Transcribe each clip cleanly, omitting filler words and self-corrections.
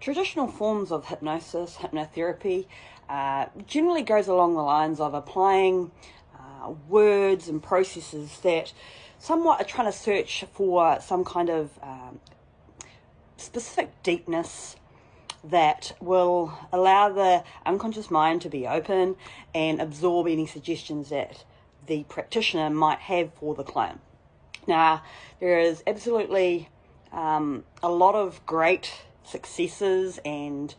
Traditional forms of hypnosis, hypnotherapy, generally goes along the lines of applying words and processes that somewhat are trying to search for some kind of specific deepness that will allow the unconscious mind to be open and absorb any suggestions that the practitioner might have for the client. Now, there is absolutely a lot of great successes and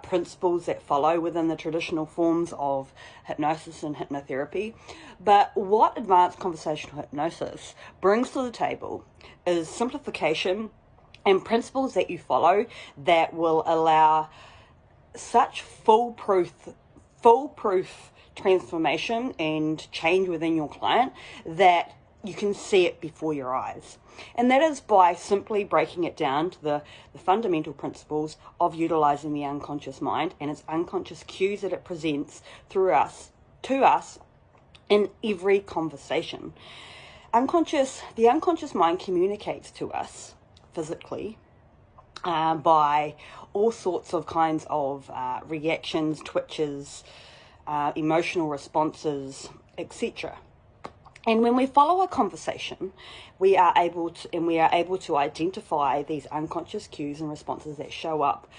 principles that follow within the traditional forms of hypnosis and hypnotherapy, but what advanced conversational hypnosis brings to the table is simplification and principles that you follow that will allow such foolproof transformation and change within your client that you can see it before your eyes. And that is by simply breaking it down to the fundamental principles of utilizing the unconscious mind and its unconscious cues that it presents to us in every conversation. The unconscious mind communicates to us physically by all sorts of kinds of reactions, twitches, emotional responses, etc. And when we follow a conversation, we are able to identify these unconscious cues and responses that show up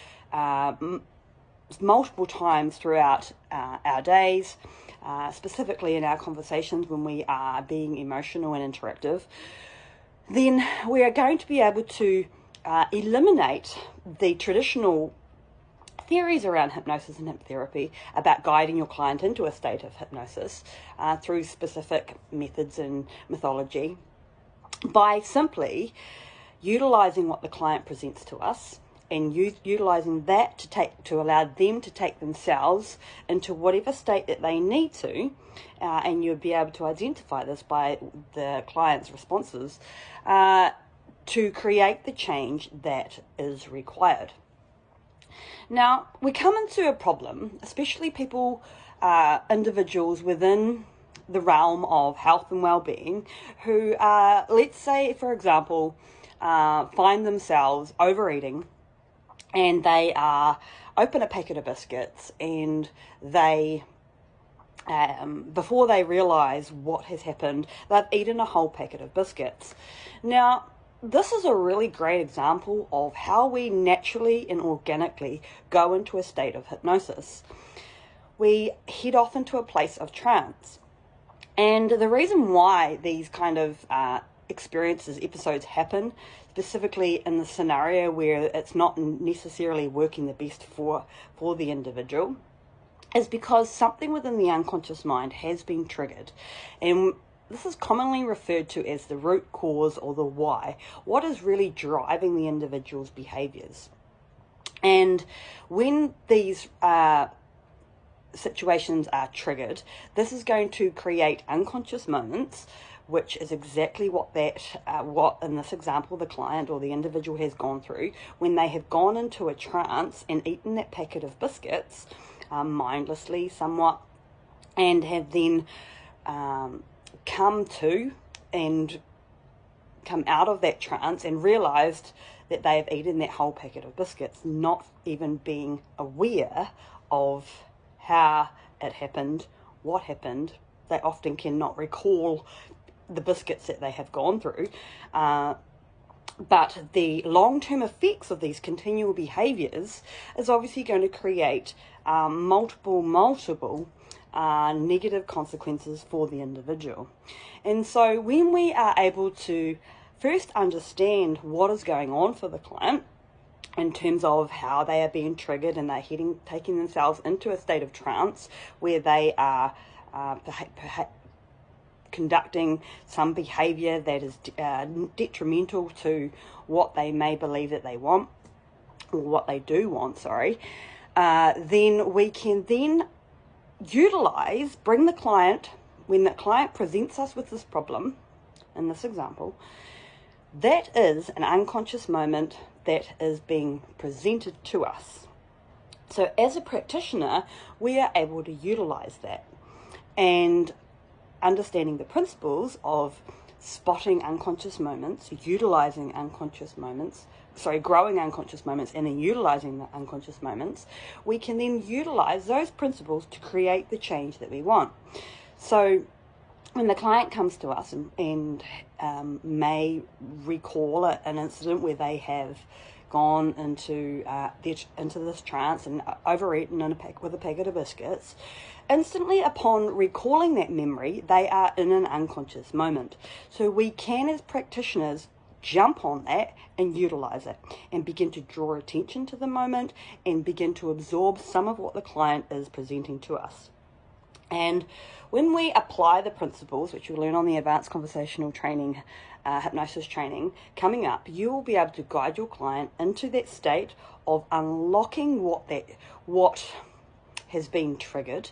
multiple times throughout our days, specifically in our conversations when we are being emotional and interactive. Then we are going to be able to eliminate the traditional theories around hypnosis and hypnotherapy about guiding your client into a state of hypnosis through specific methods and methodology by simply utilizing what the client presents to us and utilizing that to allow them to take themselves into whatever state that they need to, and you'll be able to identify this by the client's responses to create the change that is required. Now, we come into a problem, especially individuals within the realm of health and well-being who, let's say, for example, find themselves overeating, and they open a packet of biscuits and they, before they realize what has happened, they've eaten a whole packet of biscuits. Now, this is a really great example of how we naturally and organically go into a state of hypnosis. We head off into a place of trance. And the reason why these kind of episodes happen, specifically in the scenario where it's not necessarily working the best for the individual, is because something within the unconscious mind has been triggered. And this is commonly referred to as the root cause or the why. What is really driving the individual's behaviors? And when these situations are triggered, this is going to create unconscious moments, which is exactly what in this example the client or the individual has gone through when they have gone into a trance and eaten that packet of biscuits mindlessly somewhat, and have then come out of that trance and realized that they have eaten that whole packet of biscuits, not even being aware of how it happened, what happened. They often cannot recall the biscuits that they have gone through, but the long-term effects of these continual behaviors is obviously going to create multiple negative consequences for the individual. And so when we are able to first understand what is going on for the client in terms of how they are being triggered and they're taking themselves into a state of trance where they are conducting some behavior that is detrimental to what they may believe that they want, or what they do want, then we can then bring the client, when the client presents us with this problem, in this example, that is an unconscious moment that is being presented to us. So as a practitioner, we are able to utilize that, and understanding the principles of spotting unconscious moments, utilizing unconscious moments, growing unconscious moments and then utilizing the unconscious moments, we can then utilize those principles to create the change that we want. So when the client comes to us and may recall an incident where they have gone into this trance and overeaten with a packet of biscuits, instantly upon recalling that memory, they are in an unconscious moment. So we can, as practitioners, jump on that and utilize it and begin to draw attention to the moment and begin to absorb some of what the client is presenting to us. And when we apply the principles, which you'll learn on the Advanced Conversational Training, Hypnosis Training, coming up, you will be able to guide your client into that state of unlocking what has been triggered,